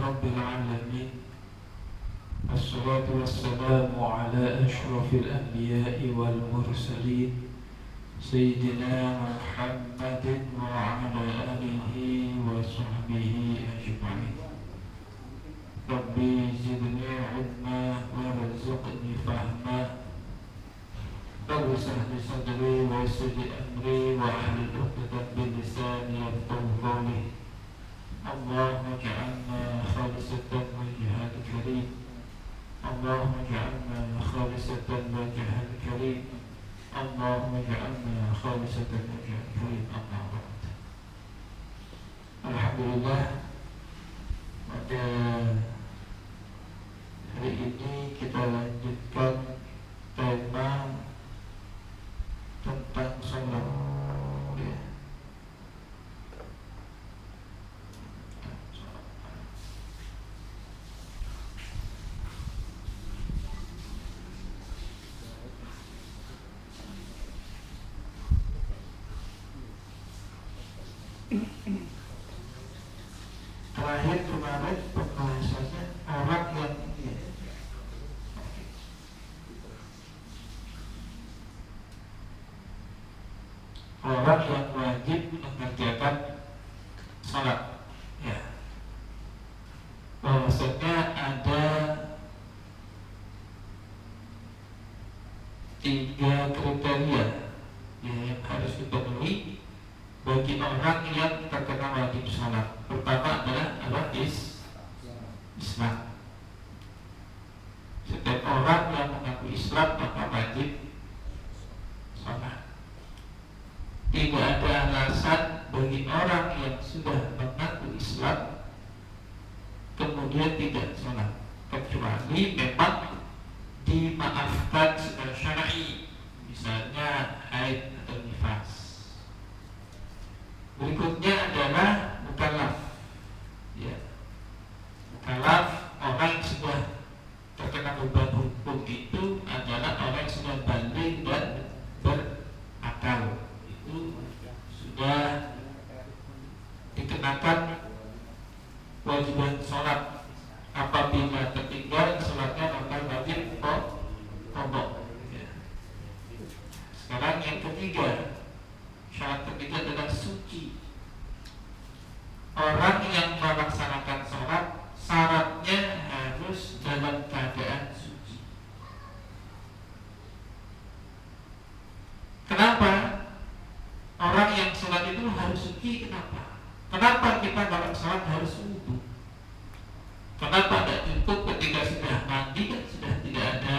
رب العالمين، والصلاة والسلام على أشرف الأنبياء والمرسلين سيدنا محمد وعلى آله وصحبه أجمعين. ربي زدني علما وارزقني فهما رب اشرح لي صدري ويسر لي أمري واحلل عقدة من لساني يفقهوا قولي. اللهم اجعلنا خالصة وجهك الكريم، اللهم اجعلنا خالصة وجهك الكريم، اللهم اجعلنا خالصة وجهك الكريم. أما بعد. Alhamdulillah, pada hari ini kita lanjutkan tema tentang sholat, ya. Terakhir kemarin pembahasannya orang yang wajib mengerjakan sholat, ya. Bahwasanya ada 3 kriteria, ya, yang harus dipenuhi bagi orang yang terkena wajib sholat. Pertama adalah Islam. Setiap orang yang mengaku Islam maka wajib sholat. Tidak ada alasan bagi orang yang sudah mengaku Islam kemudian tidak sholat, kecuali memang dimaafkan secara syar'i, misalnya haid atau nifas. Berikutnya adalah mukallaf, ya. Mukallaf, orang yang sudah terkena beban hukum itu adalah orang yang sudah balik dan berakal, itu sudah dikenakan kewajiban sholat. Apabila tertinggal sholatnya maka wajib qadha, ya. Sekarang yang ketiga, syarat ketiga adalah suci. Orang yang melaksanakan sholat syaratnya harus dalam keadaan suci. Kenapa? Orang yang sholat itu harus suci. Kenapa? Kenapa kita dalam sholat harus wudu? Kenapa tidak cukup ketika sudah mandi kan sudah tidak ada,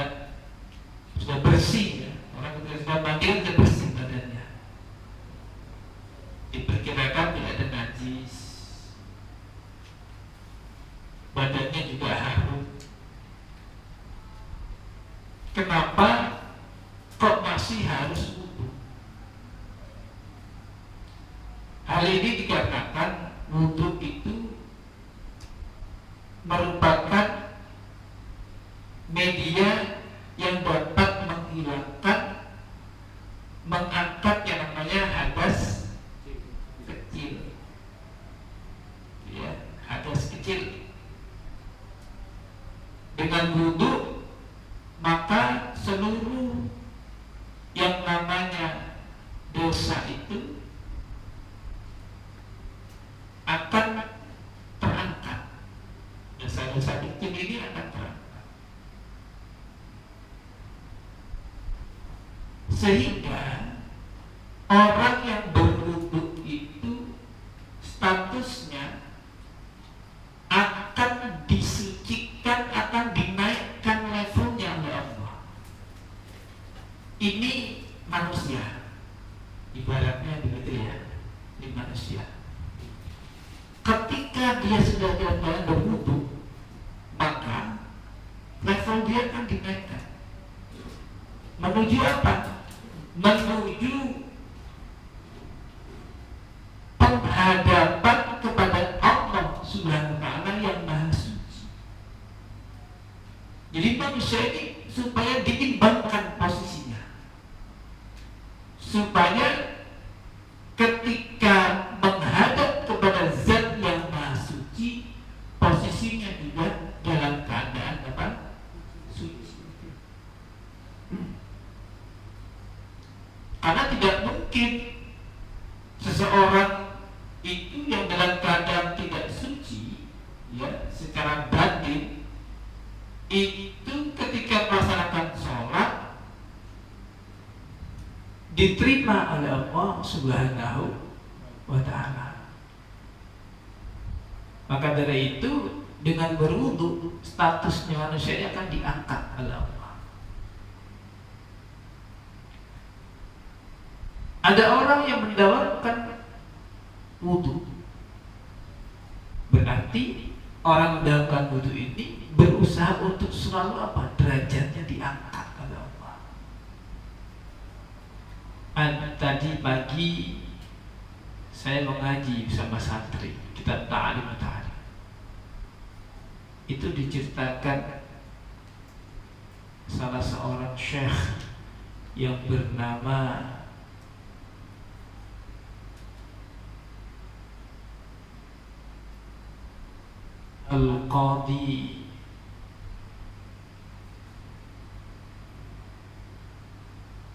sudah bersih, ya? Orang ketika sudah mandi kan sudah bersih badannya, diperkirakan tidak ada najis, badannya juga harum. Kenapa kok masih harus wudu? Hal ini dikarenakan wudu itu merupakan media yang dapat menghilangkan, mengangkat yang namanya hadas kecil, ya, hadas kecil. Dengan wudu maka seluruh yang namanya dosa itu akan terangkat. Dosa-dosa kecil ini akan terangkat, sehingga orang yang berwudu itu statusnya akan disucikan, akan dinaikkan levelnya oleh Allah. Ini manusia, ibaratnya begitu, ya. Ini manusia. Ketika dia sudah dalam keadaan berwudu, maka level dia akan dinaikkan. Menuju apa? Menuju penghadapan kepada Allah Subhanahu wa ta'ala yang maha suci. Jadi manusia ini supaya diimbangkan posisinya, supaya ketika menghadap kepada Zat yang maha suci, posisi posisinya juga dalam keadaan apa? Suci. Karena tidak mungkin seseorang itu yang dalam keadaan tidak suci, ya, secara batin itu ketika melaksanakan sholat diterima oleh Allah Subhanahu wa Ta'ala. Maka dari itu dengan berwudu statusnya manusia akan diangkat oleh Allah. Ada orang yang mendawamkan wudu, berarti orang mendawamkan wudu ini berusaha untuk selalu apa? Derajatnya diangkat oleh Allah. Tadi pagi saya mengaji bersama santri kitab Ta'lim. Itu diceritakan salah seorang syekh yang bernama Al-Qadi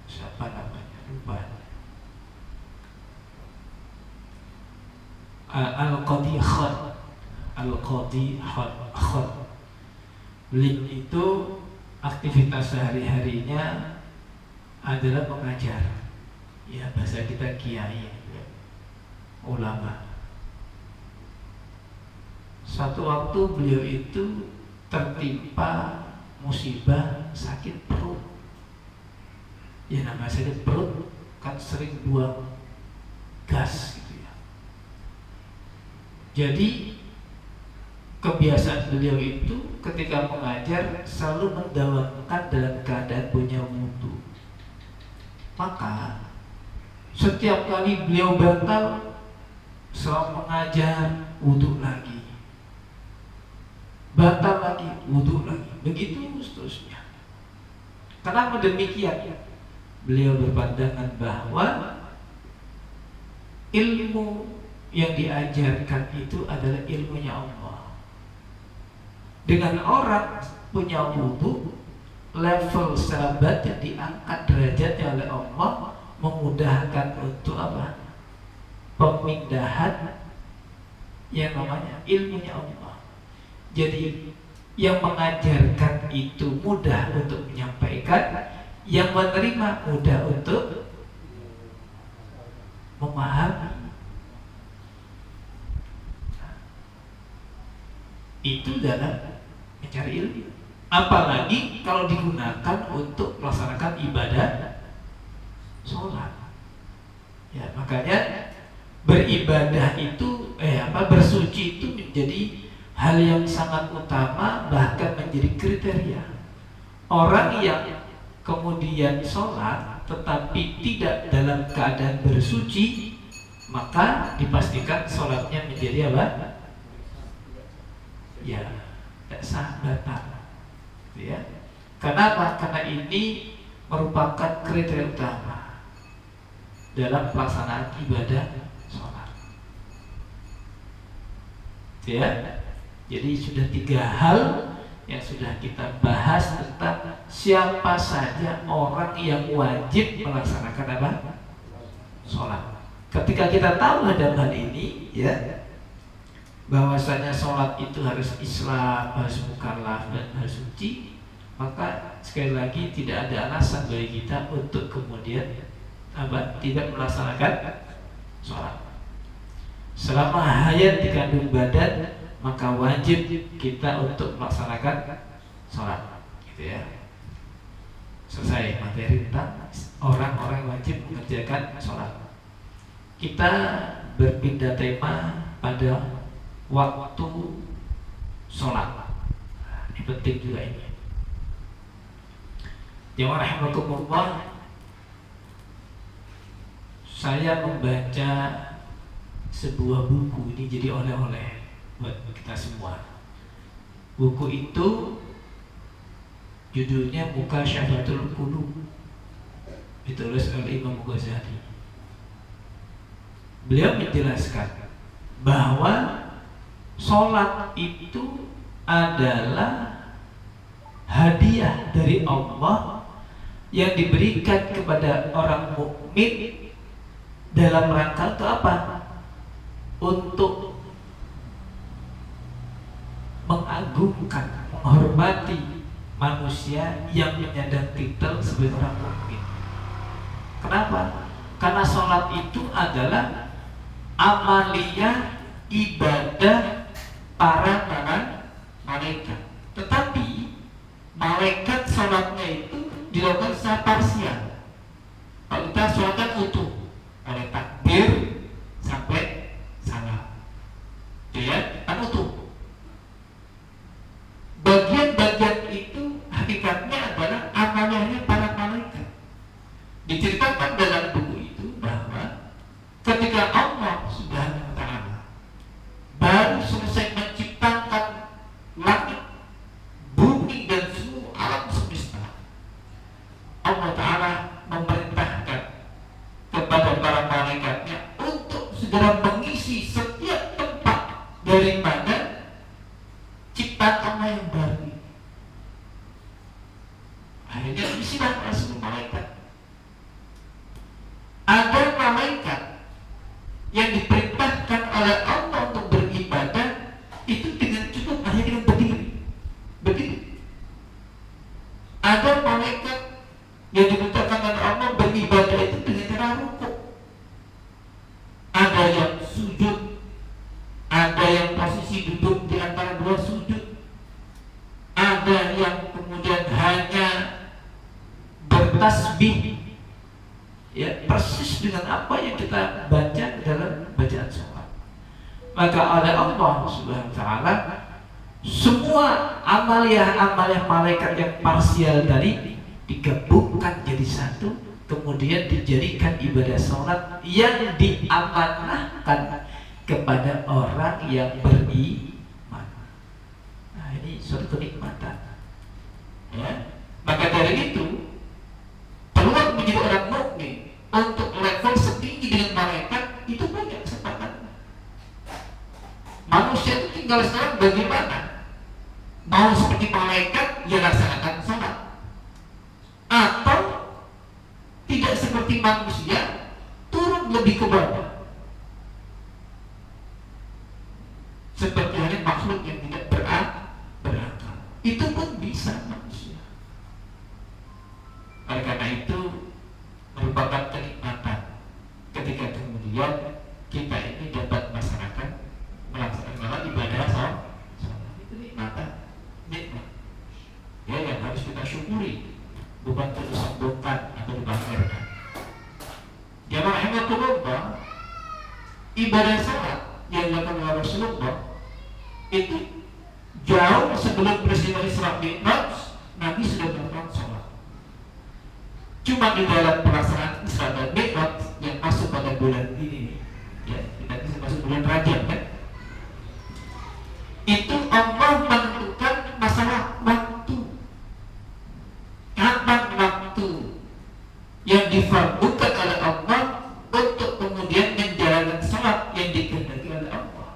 siapa namanya, lupa. Al-Qadi Khad. Al-Qadi Khad. Beliau itu aktivitas sehari-harinya adalah mengajar. Ya, bahasa kita kiai, ulama. Satu waktu beliau itu tertimpa musibah sakit perut. Ya, namanya sakit perut kan sering buang gas gitu ya. Jadi kebiasaan beliau itu ketika mengajar selalu mendawamkan dalam keadaan punya wudu. Maka setiap kali beliau batal selama mengajar, wudu lagi, batal lagi, wudu lagi, begitu seterusnya. Kenapa demikian? Beliau berpandangan bahwa ilmu yang diajarkan itu adalah ilmunya Allah. Dengan orang punya wudu, level sahabat yang diangkat derajatnya oleh Allah, memudahkan untuk apa? Pemindahan yang namanya ilmunya Allah. Jadi yang mengajarkan itu mudah untuk menyampaikan, yang menerima mudah untuk memahami. Itu dalam mencari ilmu. Apalagi kalau digunakan untuk melaksanakan ibadah sholat. Ya, makanya beribadah itu bersuci itu menjadi hal yang sangat utama, bahkan menjadi kriteria. Orang yang kemudian sholat tetapi tidak dalam keadaan bersuci, maka dipastikan sholatnya menjadi apa? Ya, tidak sah, batal. Ya. Kenapa? Karena ini merupakan kriteria utama dalam pelaksanaan ibadah sholat. Ya. Jadi sudah 3 hal yang sudah kita bahas tentang siapa saja orang yang wajib melaksanakan apa? Sholat. Ketika kita tahu dalam hal ini, ya, bahwasanya sholat itu harus Islam, harus mukallaf dan harus suci, maka sekali lagi tidak ada alasan bagi kita untuk kemudian tidak melaksanakan sholat. Selama hayat dikandung badan, maka wajib kita untuk melaksanakan sholat, gitu ya. Selesai materi tentang orang-orang wajib mengerjakan sholat. Kita berpindah tema pada waktu sholat. Ini penting juga ini. Jemaah rahimakumullah, saya membaca sebuah buku ini jadi oleh-oleh buat kita semua. Buku itu judulnya Muqashafatul Qulub, ditulis oleh Imam Ghazali. Beliau menjelaskan bahwa sholat itu adalah hadiah dari Allah yang diberikan kepada orang mukmin dalam rangka untuk apa? Untuk mengagungkan, menghormati manusia yang menyandang titel sebagai orang mukmin. Kenapa? Karena sholat itu adalah amaliyah ibadah para malaikat. Tetapi malaikat sholatnya itu dilakukan secara parsial. Kalau kita sholat kan utuh, ada takbir sampai salam, ya kan utuh. Bagian-bagian itu hakikatnya adalah amaliyahnya para malaikat. Diceritakan dalam buku itu bahwa ketika Allah Subhanahu wa Ta'ala baru selesai menciptakan langit, bumi dan seluruh alam semesta, Allah Ta'ala memerintahkan kepada para malaikatnya untuk segera mengisi setiap tempat daripada ciptaan Allah yang baru. Akhirnya isilah oleh seluruh malaikat. Ada malaikat yang diperintahkan oleh Allah untuk beribadah itu dengan cukup hanya dengan berdiri. Ada malaikat yang diperintahkan oleh Allah beribadah itu dengan cara rukuk. Ada yang sujud, ada yang posisi duduk di antara dua sujud, ada yang kemudian hanya bertasbih, ya persis dengan apa yang kita baca dalam bacaan sholat. Maka oleh Allah Subhanahu wa Ta'ala semua amaliyah malaikat yang parsial tadi digabungkan jadi satu, kemudian dijadikan ibadah sholat yang diamanahkan kepada orang yang beriman. Nah, ini suatu kenikmatan, ya. Maka dari itu peluang menjadi orang mukmin untuk level setinggi dengan malaikat itu banyak kesempatan. Manusia itu tinggal sekarang bagaimana mau seperti malaikat ya laksanakan sholat, atau tidak seperti manusia turun lebih ke bawah seperti halnya makhluk yang tidak berakal. Itu pun bisa manusia. Oleh karena itu merupakan kenikmatan ketika kemudian kita ini dapat melaksanakan ibadah sholat. Itu nikmat, ya, yang harus kita syukuri, bukan terus sombongkan atau dipamerkan. Jamaah rahimakumullah, ibadah sholat yang dilakukan oleh Rasulullah itu jauh sebelum peristiwa Isra Mi'raj, Nabi sudah melakukan sholat. Cuma di dalam pelaksanaan Isra dan Mi'raj yang masuk pada bulan ini, ya, kita bisa masuk bulan Rajab, kan? Itu Allah menentukan masalah waktu. Kapan waktu yang difardukan oleh Allah untuk kemudian menjalankan sholat yang dikehendaki oleh Allah.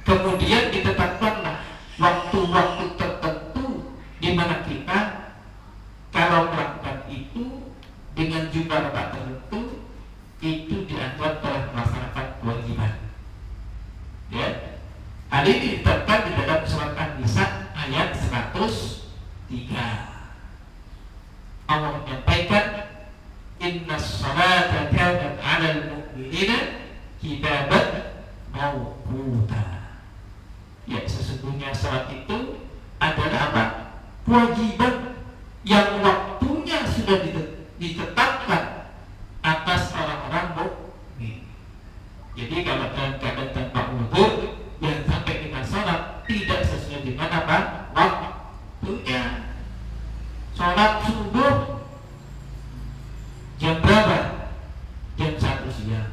Kemudian ditetapkanlah waktu-waktu tertentu di mana kita kalau melakukan itu dengan jumlah rakaat tertentu itu dianggap telah melaksanakan kewajiban. Ya, hal ini ditetapkan di dalam surat An-Nisa ayat 103. Allah menyampaikan innas salata kanat 'alal mu'minina kitaban mawquta. Ya, sesungguhnya salat itu adalah apa? Kewajiban yang waktunya sudah ditetapkan atas orang-orang mukmin. Jadi kalau dalam keadaan tanpa uzur, yang sampai kita salat tidak sesuai dengan apa? Waktunya. Salat subuh jam berapa? Jam 1 siang.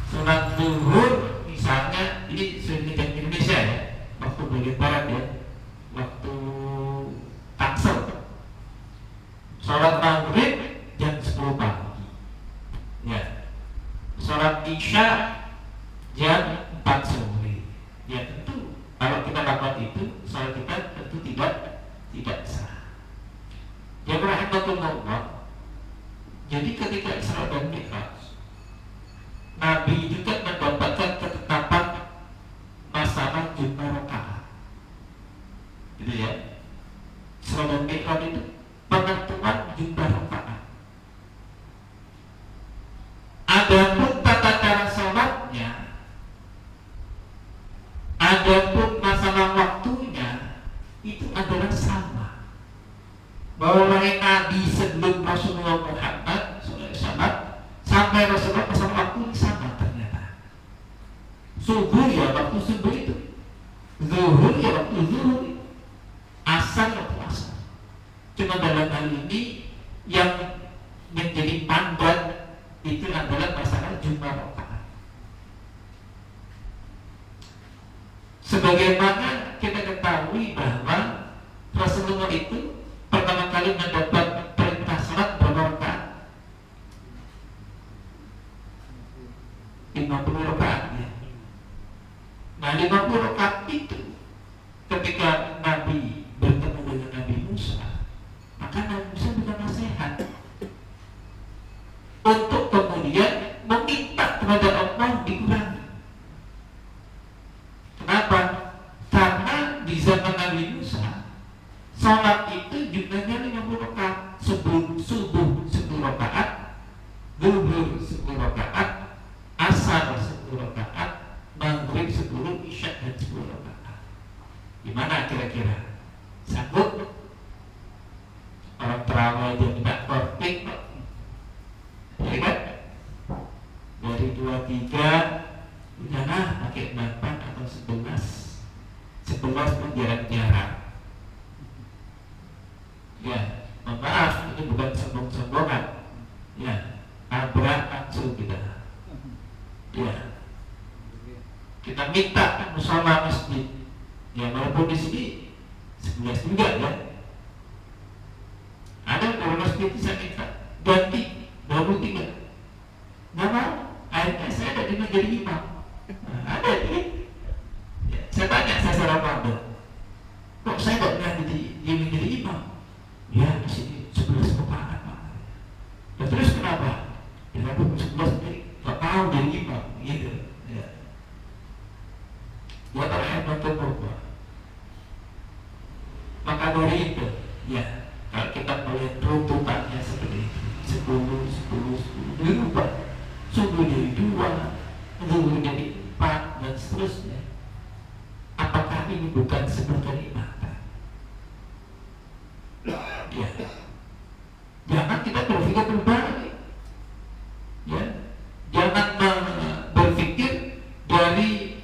Salat zuhur misalnya, ini sudah jam Indonesia ya, waktu bagian barat ya, waktu taksel rahimakumullah, jadi ketika Isra dan Mi'raj, Nabi juga mendapatkan ketetapan masalah jumlah rakaat, gitu ya. Isra dan Mi'raj itu penentuan jumlah rakaat. Adapun tata cara sholatnya, adapun masalah waktunya, itu adalah sama. Bahwa Nabi sebelum Rasulullah Muhammad SAW sampai Rasulullah masalah waktu ini sama ternyata. Subuh ya waktu subuh itu, zuhur ya waktu zuhur, asar waktu asar. Cuma dalam hal ini yang menjadi panduan itu adalah masalah jumlah rakaat. Sebagaimana kita ketahui bahwa Rasulullah itu pertama kali mendapat perintah salat berapa rakaat? 50 rakaat ya. Nah 50 rakaat itu ketika Nabi bertemu dengan Nabi Musa, maka Nabi Musa bukan nasihat untuk kemudian meminta kepada Allah dikurangi. Kenapa? Karena di zaman Nabi Musa salat itu jumlahnya 50 rakaat. Sebelum subuh 10 rakaat, zuhur 10 rakaat, asar 10 rakaat, maghrib 10, isya dan 10 rakaat. Gimana kira-kira? Sanggup? Orang terawih aja tidak perfect, ya kan? Dari 23 udahlah pakai 8 atau 11 pun jarang-jarang. Ya, maaf, ini bukan sombong-sombongan. Ya, abrak langsung kita. Ya, kita minta musala masjid. Ya, walaupun di sini 11 juga ya. Ada kalau masjid saya minta ganti 23. Nggak mau, akhirnya saya ada di jadi imam. Ada ya. Saya tanya, saya salah paham. Kok saya nggak pernah jadi imam? Ya di sini 11 rakaat Pak. Ya terus kenapa? Ya aku 11 jadi nggak mau jadi imam, gitu. Ya. Buat rahmatullah. Maka dari itu, ya kalau kita melihat runtutannya seperti itu, 10 dirubah, subuh jadi 2, zuhur jadi 4 dan seterusnya. Apakah ini bukan sebuah kenikmatan? Ya, jangan kita berpikir berbalik. Ya, jangan berpikir dari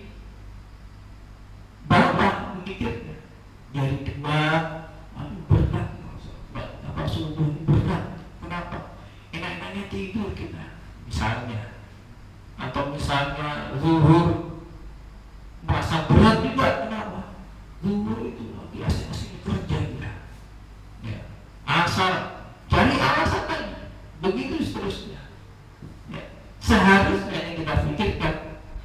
bawah memikirnya. Dari depan, berat, apa subuh berat? Kenapa? Enak-enaknya tidur kita, misalnya, atau misalnya zuhur merasa berat juga, kenapa? Zuhur itu biasa masih kerja kita. Ya. Asal cari alasan lagi, begitu seterusnya. Ya. Seharusnya yang kita pikirkan,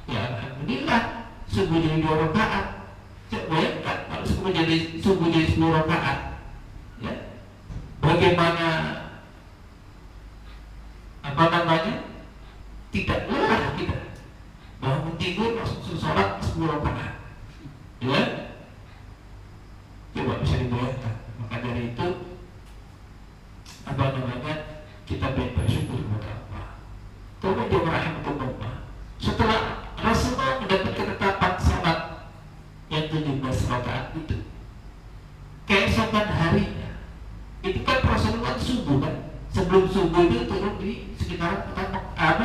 ya alhamdulillah subuh jadi 2 rakaat. Bayangkan kalau subuh jadi 10 rakaat, ya. Bagaimana tidak lelah kita bangun tidur langsung sholat 10 rakaat, ya. Coba bisa dibayangkan. Maka dari itu kita bersyukur kepada Allah. Kemudian rahimahullah, setelah Rasulullah mendapat ketetapan salat yang 17 rakaat itu, keesokan harinya itu kan Rasulullah subuh kan, sebelum subuh itu turun di sekitar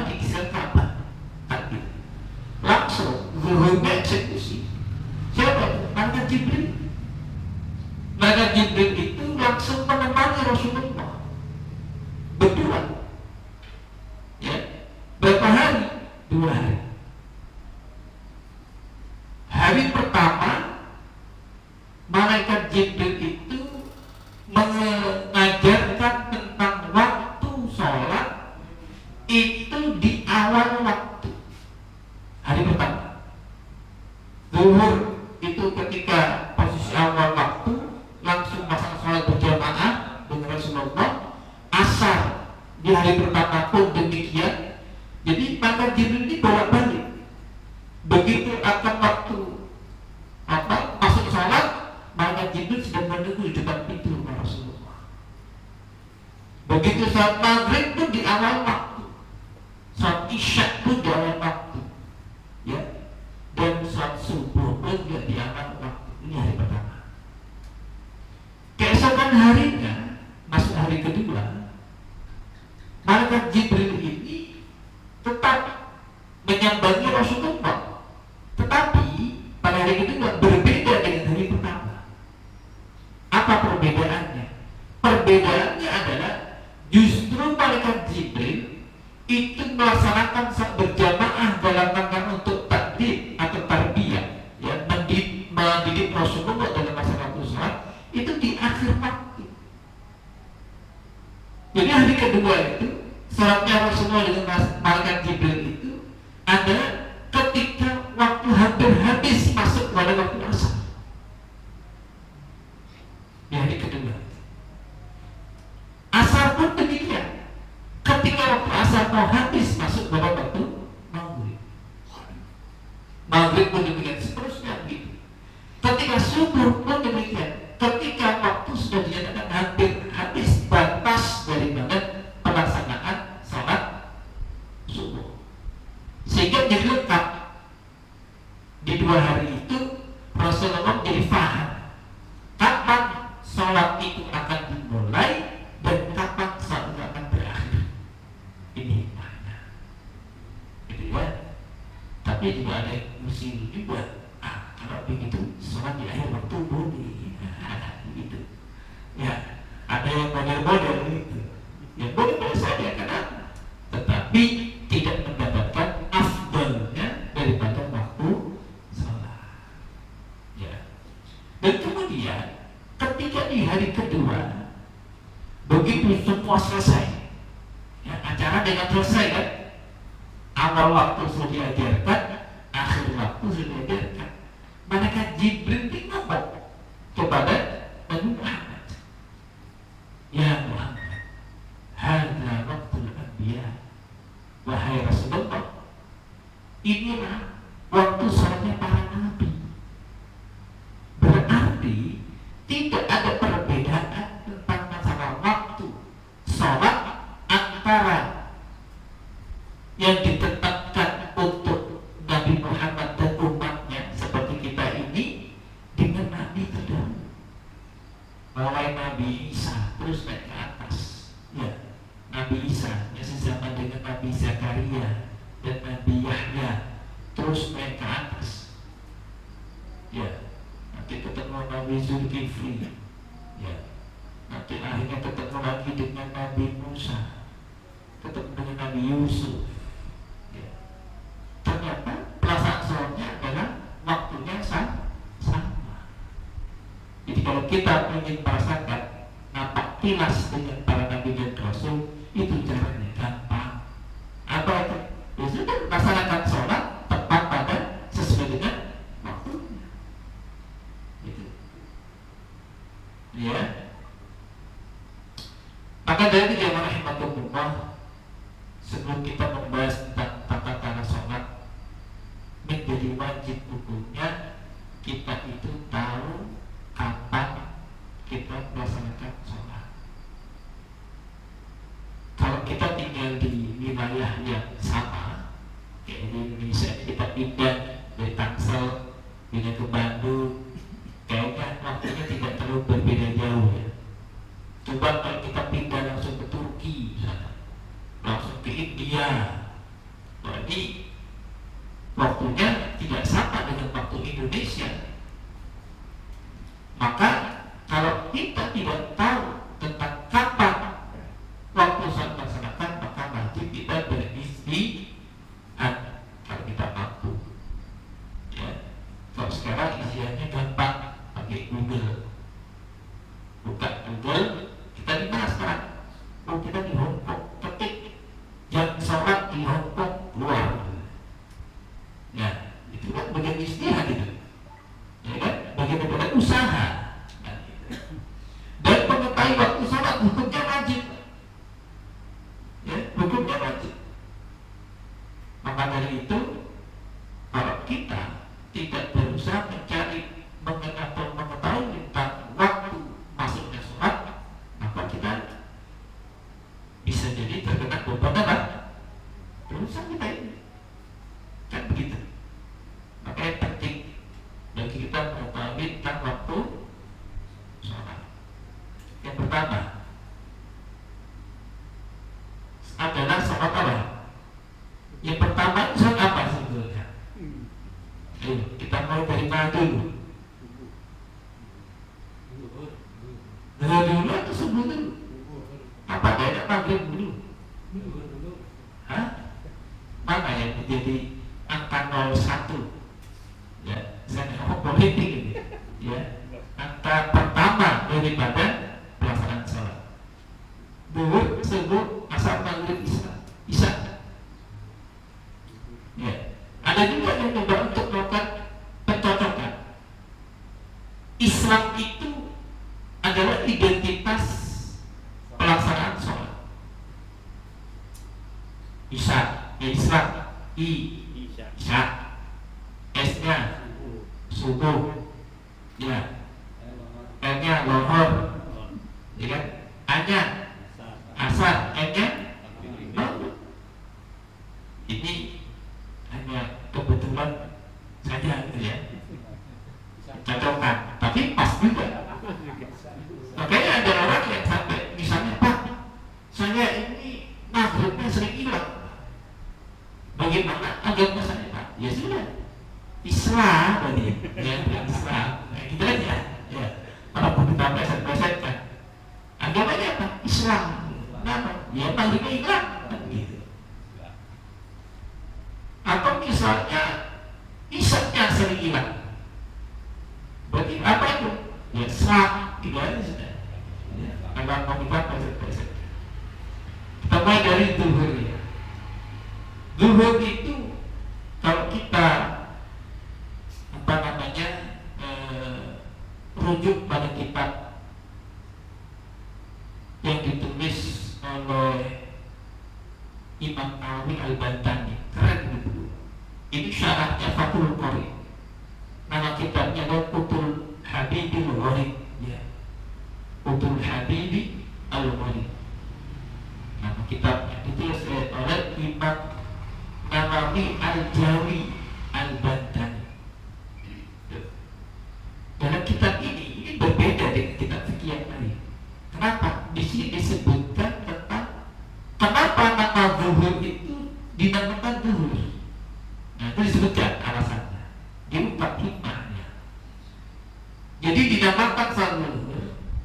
di kisah Ka'bah kan gitu. Langsung zuhurnya eksekusi. Siapa? Malaikat Jibril. Malaikat Jibril itu langsung menemani Rasulullah berdua. Ya, berapa hari? 2 hari. Hari pertama Malaikat Jibril itu mengajarkan tentang waktu sholat itu di awal waktu. Hari pertama zuhur itu ketika posisi awal waktu, langsung masalah sholat berjamaah dengan Rasulullah. Begitu saat maghrib pun di awal waktu, saat isya pun di awal waktu, ya. Dan saat subuh pun juga di awal waktu. Ini hari pertama. Keesokan harinya masuk hari kedua, malaikat Jibril ini tetap menyambangi Rasulullah, tetapi pada hari kedua berbeda dengan hari pertama. Apa perbedaannya? Perbedaannya adalah justru malaikat Jibril itu melaksanakan saat berjamaah dalam rangka untuk takdim atau tarbiyah, ya, mendidik Rasulullah dalam masalah sholat itu di akhir waktu. Jadi hari kedua itu sholatnya Rasulullah dengan malaikat Jibril itu adalah ketika waktu hampir habis masuk pada waktu asar. Di hari kedua. Asar pun demikian. Ketika waktu asar mau habis masuk pada waktu maghrib. Maghrib pun demikian, seterusnya begitu. Ketika subuh pun demikian. Ketika waktu sudah dinyatakan hampir habis batas dari mana pelaksanaan salat subuh. Sehingga jadi lengkap. Di dua hari itu Rasulullah jadi faham kapan salat itu akan dimulai dan kapan salat akan berakhir. Ini makna. Gitu ya. Tapi juga ada yang mesti juga. Kalau begitu salat di akhir waktu boleh. Gitu. Ya, ada yang model-model itu. Ya boleh-boleh saja karena tetapi tidak mendapatkan afdalnya daripada waktu salat. Ya. Dan kemudian ketika di hari kedua begitu semua selesai, ya, acara dengan selesai kan, awal waktu sudah diajarkan, akhir waktu sudah diajarkan, malaikat Jibril ngomong kepada Nabi Muhammad, ya Muhammad, hadza waqtul anbiya, wahai Rasulullah, inilah waktu salatnya para nabi. Berarti tidak ada perbedaan tentang masalah waktu salat antara yang ditetapkan untuk Nabi Muhammad dan umatnya seperti kita ini dengan Nabi terdahulu. Mulai Nabi Isa terus naik ke atas, ya, Nabi Isa yang sezaman dengan Nabi Zakaria dan Nabi Yahya terus naik ke atas, ya, nanti ketemu Nabi Zulkifli, ya, nanti akhirnya ketemu lagi dengan Nabi Musa, ketemu dengan Nabi Yusuf, ya. Ternyata pelaksanaan sholatnya adalah waktunya sama. Jadi kalau kita ingin merasakan nampak kilas dengan para nabi dan rasul, itu caranya gampang. Apa itu? Ya sudah, laksanakan sholat tepat pada sesuai dengan waktunya. Gitu. Ya. Maka dari itu jemaah rahimakumullah, sebelum kita membahas tentang tata cara sholat, menjadi wajib hukumnya kita itu tahu kapan kita melaksanakan sholat. Kalau kita tinggal di wilayah yang sama, kayak di Indonesia, kita pindah dari Tangsel pindah ke Bandung, kayaknya waktunya tidak terlalu berbeda jauh, ya. Coba kalau kita pindah langsung ke Turki, langsung ke India, berarti waktunya tidak sama dengan waktu Indonesia. Maka kalau kita tidak tahu tentang kapan waktu saat melaksanakan, maka wajib kita beristihad kalau kita mampu. Ya. Kalau sekarang isiannya gampang, pakai Google. Buka Google, kita di mana sekarang? Oh, kita di Hong Kong. Ketik jam sholat di Hong Kong, keluar. Ya, itu kan bagian istihad itu. Ya kan? Bagaimana usaha. Dan mengetahui waktu sholat hukumnya wajib, ya, hukumnya wajib. Maka dari itu, kalau kita tidak berusaha mencari atau mengetahui tentang waktu masuknya sholat, maka kita bagi kita mengetahui tentang waktu sholat. Yang pertama adalah sholat apa? Yang pertama itu sholat apa sebetulnya? Ayo, kita mulai dari mana dulu? Dulu atau subuh dulu? Apa ada maghrib dulu? Hah? Mana yang menjadi angka 01? Ya, saya ngomong politik ini. Ya, angka pertama daripada pelaksanaan sholat. Zuhur, subuh, asar, maghrib, isya. Ya, ada juga yang coba untuk melakukan pencocokan. Islam itu adalah identitas pelaksanaan sholat. Isya, ya Islam, Isya, S-nya subuh, ya, L-nya lohor, ya kan? A-nya asar, M-nya maghrib. Ini hanya kebetulan saja gitu ya, cocokkan, tapi pas juga. Makanya ada orang yang sampai misalnya, Pak, saya ini maghribnya sering hilang. Bagaimana agama saya, Pak? Ya sudah, Islam tadi, ya Islam. Nah, gitu aja. Ya, walaupun kita pleset-plesetkan, agamanya apa? Islam. Kenapa? Ya maghribnya hilang, kan gitu. Atau misalnya isya-nya sering hilang. Berarti apa itu? Ya Islam. Gitu aja sudah. Ya, agak mau kita pleset-pleset. Kita mulai dari zuhur ya. Zuhur itu kalau kita rujuk pada kitab yang ditulis oleh Imam Nawawi Al-Bantani, keren gitu. Ini syarahnya Fathul Qorib. Nama kitabnya adalah Utul Habibil Gharib. Ya. Utul Habibi Al-Gharib. Nama kitabnya ditulis oleh Imam Nawawi Al-Jawi Al-Bantani. Dalam kitab ini berbeda dengan kitab fikih yang lain. Kenapa? Di sini disebutkan tentang kenapa nama zuhur itu dinamakan zuhur. Nah, itu disebutkan alasannya. Diungkap hikmahnya. Jadi dinamakan zuhur.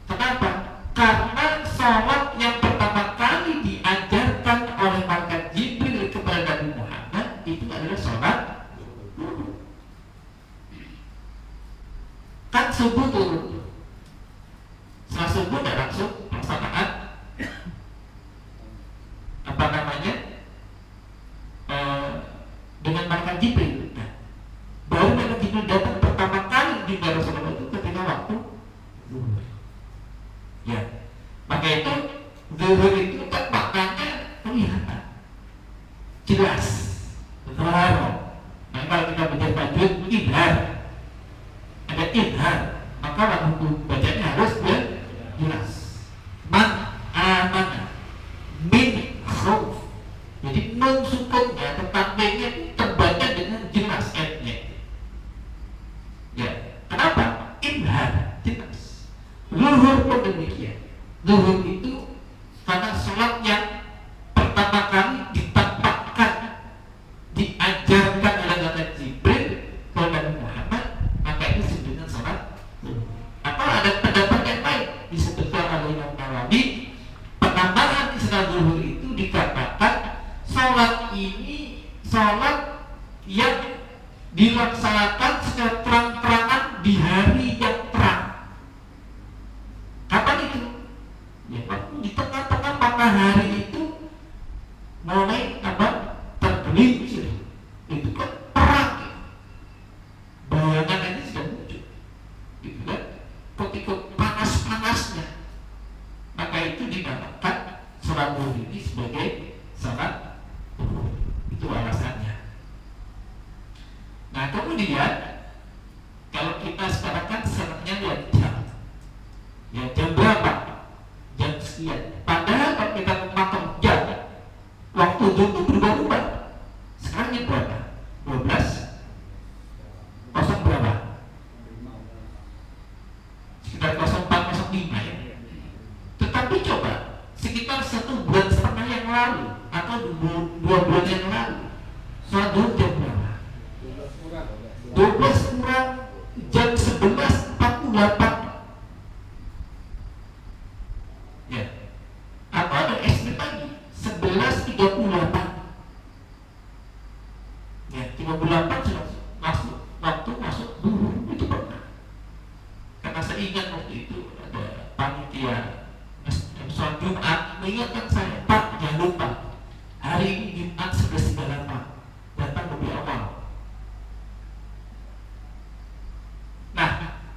Kenapa? Karena sholat yang pertama kali diajarkan oleh malaikat Jibril kepada Nabi Muhammad itu adalah sholat zuhur. Kan subuh turun, setelah subuh dan langsung pelaksanaan apa namanya dengan malaikat Jibril. Nah, baru malaikat Jibril datang pertama kali di Rasulullah itu ketika waktu zuhur. Ya, maka itu zuhur itu kan maknanya kelihatan, jelas, terang. Nah, kalau kita baca tajwid idhar, ada idhar, maka hukum bacanya harus jelas. Man amana min huruf. Jadi nun sukunnya tentang B-nya terbaca dengan jelas ayatnya. Ya, kenapa?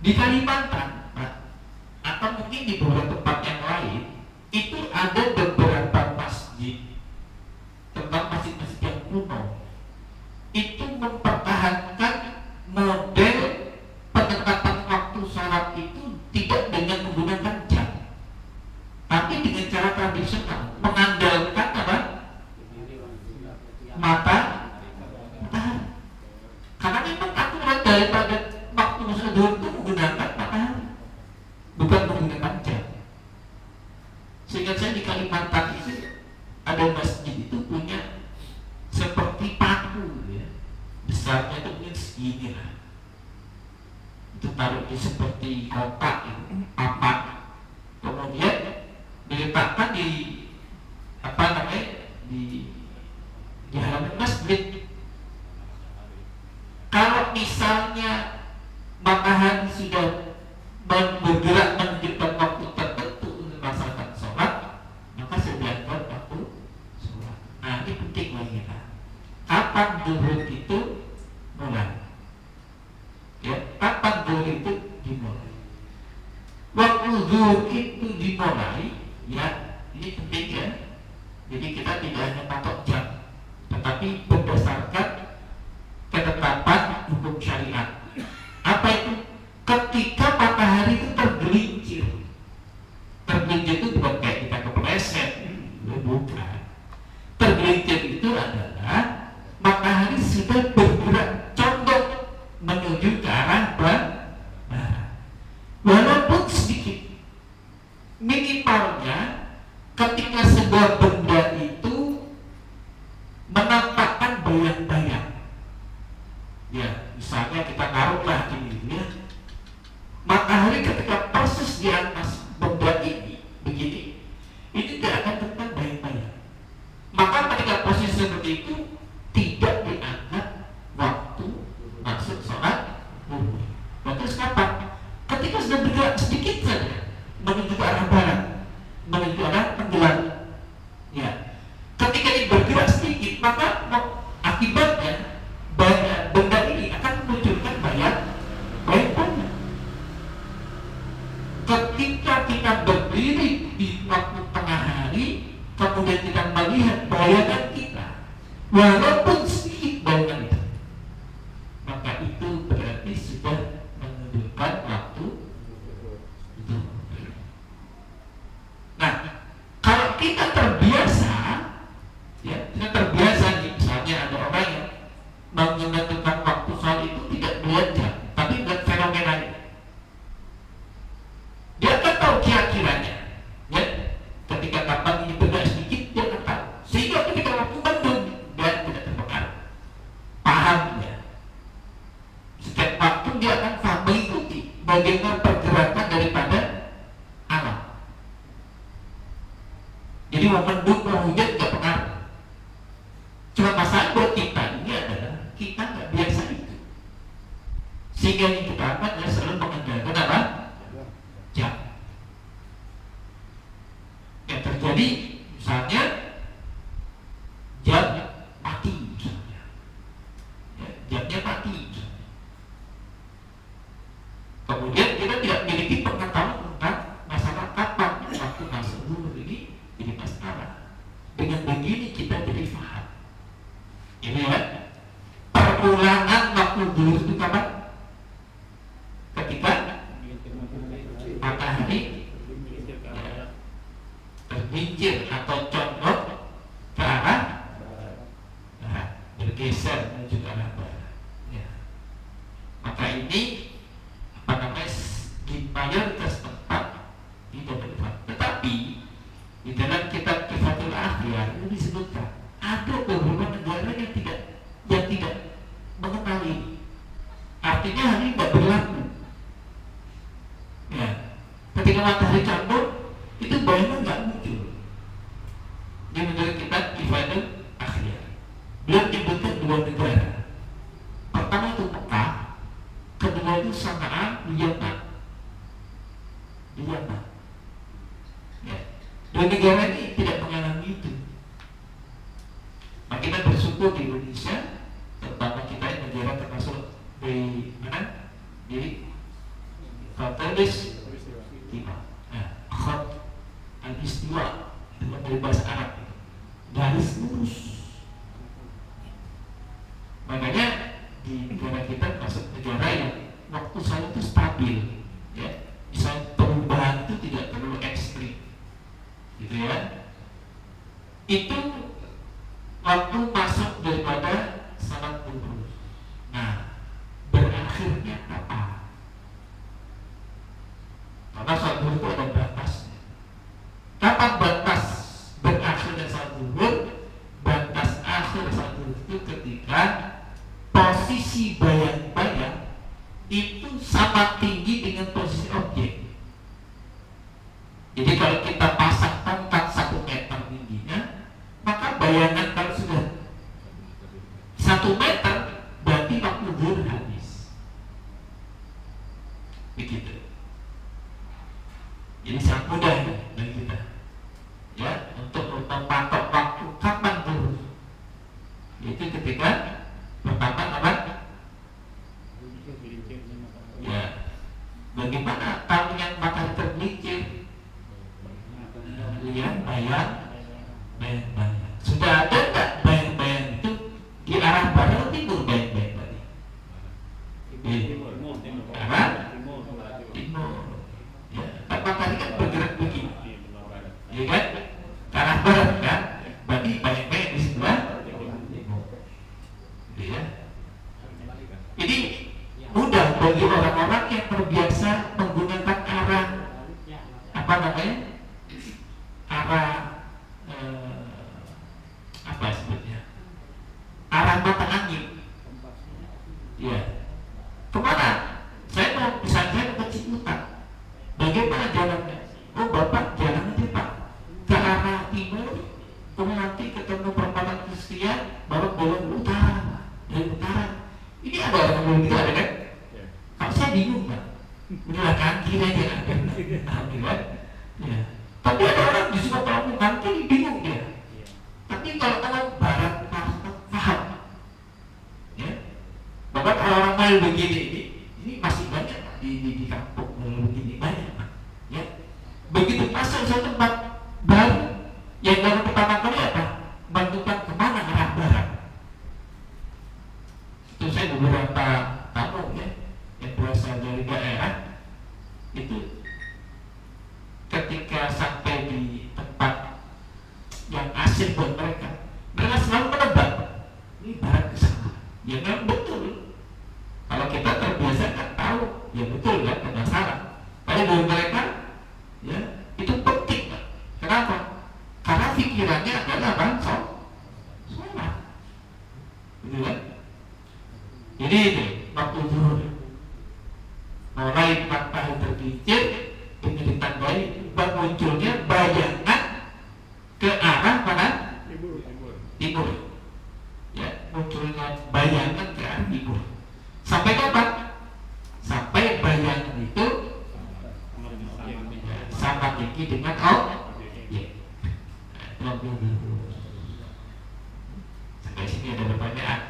Di Kalimantan, Pak, atau mungkin di beberapa tempat yang lain, itu ada beberapa masjid, terutama masjid-masjid yang kuno, itu mempertahankan model penetapan waktu sholat itu tidak dengan menggunakan jam, tapi dengan cara tradisional, mengandalkan apa? Matahari. Karena memang aturan daripada waktu zuhur itu menggunakan matahari, bukan menggunakan jam. Sehingga saya di Kalimantan itu ada masjid itu punya seperti paku, ya. Besarnya itu mungkin segini lah. Itu taruhnya seperti kotak, itu papan. Kemudian diletakkan di apa namanya di halaman masjid. Kalau misalnya matahari sudah bergerak menunjukkan waktu tertentu untuk melaksanakan sholat, maka sudah waktu sholat. Nah, ini penting bagi kita. Kapan zuhur itu mulai? Ya, kapan zuhur itu dimulai? Waktu zuhur itu dimulai, ya, ini penting ya. Jadi kita tidak hanya patok jam, tetapi berdasarkan ketetapan hukum syariat. Apa itu? Ketika matahari itu tergelincir. Tergelincir itu bukan kayak kita kepleset, bukan. Tergelincir itu adalah matahari sudah bergerak condong menuju ke arah barat, walaupun sedikit. Minimalnya ketika sebuah benda itu menampakkan bayang-bayang, ya, misalnya kita naruhlah ini, ya, matahari ketika persis di atas benda ini begini, ini tidak akan terlihat bayang-bayang. Maka ketika posisi seperti itu tidak dianggap waktu maksud sholat zuhur. Terus kapan? Ketika sudah bergerak sedikit saja menuju ke arah barat, menuju ke arah tenggelam, ya. Ketika ini bergerak sedikit, maka akibatnya benda ini akan memunculkan bayang-bayang. Ketika kita berdiri di waktu tengah hari, kemudian kita melihat bayangan kita, walaupun sedikit bayangan itu, maka itu berarti sudah menunjukkan waktu itu. Nah, kalau kita terbiasa, ya, kita terbiasa nih, misalnya ada orang yang menentukan waktu sholat itu tidak 2 jam, tapi bukan fenomenanya. Dia akan tahu kira-kiranya, ya, ketika kapan ini bergerak sedikit, dia akan tahu. Sehingga ketika waktu mendung, dia tidak terpengaruh. Paham ya? Setiap waktu dia akan mengikuti bagaimana pergerakan daripada alam. Jadi mau mendung, mau hujan tidak pengaruh. Cuma masalah buat kita ini adalah kita nggak biasa itu. Sehingga yang kita akan selalu mengandalkan apa? Jam. Yang terjadi misalnya jam mati misalnya, ya, jamnya mati misalnya. Kemudian kita tidak memiliki pengetahuan tentang masalah kapan waktu masuk zuhur ini jadi masalah. Dengan begini kita jadi paham. Ini ya, permulaan waktu zuhur itu kapan? Ketika matahari tergelincir atau condong ke arah barat, bergeser menuju ke arah barat, ya. Maka ini apa namanya, di mayoritas tempat tidak berubah. Tetapi di dalam kitab Kifatul Akhyar itu disebutkan ada beberapa negara yang tidak mengenal ini. Artinya hal ini tidak berlaku. Ya, ketika matahari condong itu bayangan nggak muncul. Di negara kita Kifatul Akhyar, beliau menyebutkan 2 negara. Pertama itu Mekah, kedua itu Sanaa di Yaman. Di Yaman. Ya. 2 negara ini tidak mengalami itu. Nah, kita bersyukur di Indonesia, terutama kita yang negara termasuk di mana? Di akhirnya apa? Karena sholat zuhur itu ada batasnya. Kapan batas berakhirnya sholat zuhur? Batas akhir sholat zuhur itu ketika posisi bayang-bayang itu sama tinggi dengan posisi objek. Jadi kalau kita pasang tongkat 1 meter tingginya, maka bayangan kalau sudah 1 meter berarti waktu zuhur habis. Begitu. Jadi sangat mudah bagi kita, ya, untuk mematok waktu kapan zuhur. Itu ketika pertama apa? Ya, bagaimana tahu yang matahari tergelincir? Lihat bayang-bayang. Sudah ada nggak bayang-bayang itu di arah barat atau timur bayang-bayang tadi? Arah timur. Ya, matahari kan bergerak begini, ya kan? Ke arah barat kan? Berarti bayang-bayang di sebelah timur. Ya. Jadi mudah bagi orang-orang yang terbiasa menggunakan arah apa namanya? Arah apa sebutnya? Arah mata angin. Ya. Kemana? Saya mau misalnya ke Ciputat. Bagaimana jalannya? Oh Bapak jalan aja Pak ke arah timur, kemudian nanti ketemu perempatan Kristian, baru belok utara, dari utara. Ini ada orang yang begitu ada kan? Kalau saya bingung Pak, beneran kan kiri aja ada. Alhamdulillah. Ya. Tapi ada orang di Sukabumi nanti bingung dia. Tapi kalau barat paham. Ya. Bahkan orang Melayu begini ini masih banyak di kampung begini banyak. Ya. Begitu masuk satu tempat baru, yang baru pertama kali apa? Menentukan kemana arah barat. Itu saya beberapa tamu ya yang berasal dari daerah itu ketika sampai di tempat yang asing buat mereka selalu menebak ini barat ke sana. Ya memang betul. Kalau kita terbiasa kan tahu, ya betul kan, penasaran. Tapi bagi mereka, ya itu penting. Kenapa? Karena pikirannya adalah bangsa sholat. Gitu kan? Jadi itu waktu zuhur mulai matahari tergelincir ini ditandai munculnya bayangan ke arah mana? Timur. Ya, munculnya bayangan ke arah timur. Sampai kapan? Sampai bayangan itu sama tinggi dengan objek. Sampai sini ada pertanyaan.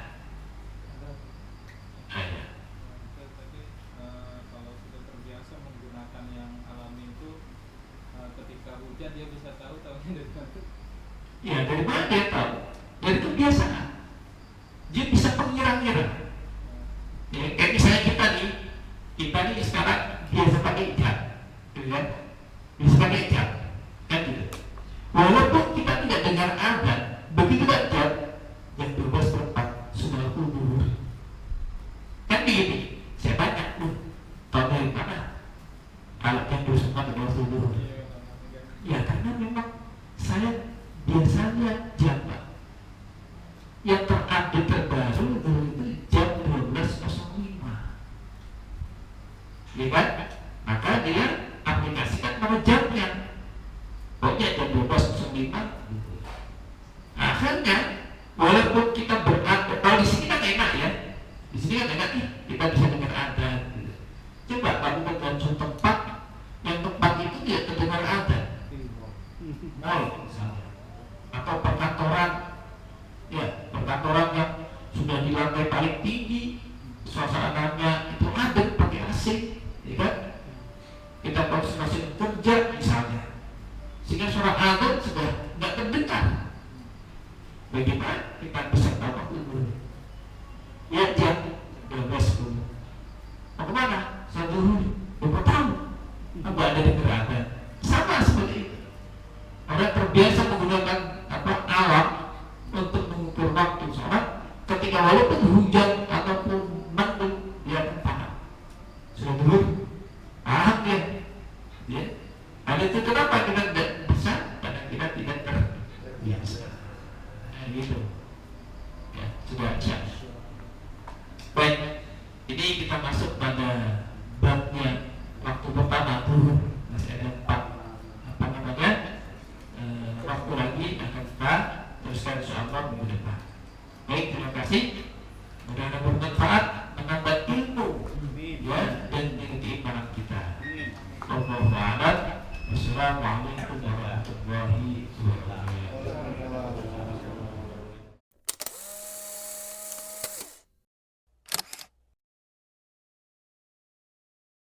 Kalau sudah terbiasa menggunakan yang alami itu, ketika hujan dia bisa tahunya dari mana? Ya dari mana dia tahu? Dari kebiasaan. Dia bisa mengira-ngira. Ya, kayak misalnya kita nih sekarang biasa pakai hijab, gitu kan? Bisa pakai hijab, kan gitu. Walaupun kita tidak dengar azan, begitu hijab yang 12:04 sudah zuhur. Kan begini, saya tanya, tahu dari mana? Kalau yang 12:04 sudah zuhur. Ya karena memang saya biasanya jam yang terupdate terbaru itu jam 12.05, ya kan? Maka dia aplikasikan nama jamnya, pokoknya jam 12.05. Akhirnya walaupun kita berada, kalau di sini kan enak ya, di sini kan enak nih, kita bisa dengar adzan. Coba kamu ke suatu tempat yang tempat itu dia terdengar adzan, mall misalnya, atau perkantoran, ya perkantoran yang sudah di lantai paling tinggi, suasananya itu adem pakai AC, ya kan? Kita konsentrasi kerja misalnya, sehingga suara adzan sudah nggak terdengar. Bagaimana kita bisa tahu waktu zuhur? Ya jam 12.10. Mau kemana? Sholat zuhur. Berapa tahun? Nggak ada dengar adzan. Sama seperti itu. Orang terbiasa menggunakan alam untuk mengukur waktu sholat, ketika walaupun hujan ataupun mendung dia akan paham. itu kenapa kita tidak bisa? Karena kita tidak terbiasa. Nah, gitu. Ya, sudah bisa. Baik, ini kita masuk pada babnya waktu pertama tuh masih ada 4 waktu lagi akan kita teruskan insyaallah minggu depan. Baik, terima kasih. Mudah-mudahan bermanfaat, menambah ilmu ya dan mengikuti iman kita. Wallahu a'lam. Wassalamualaikum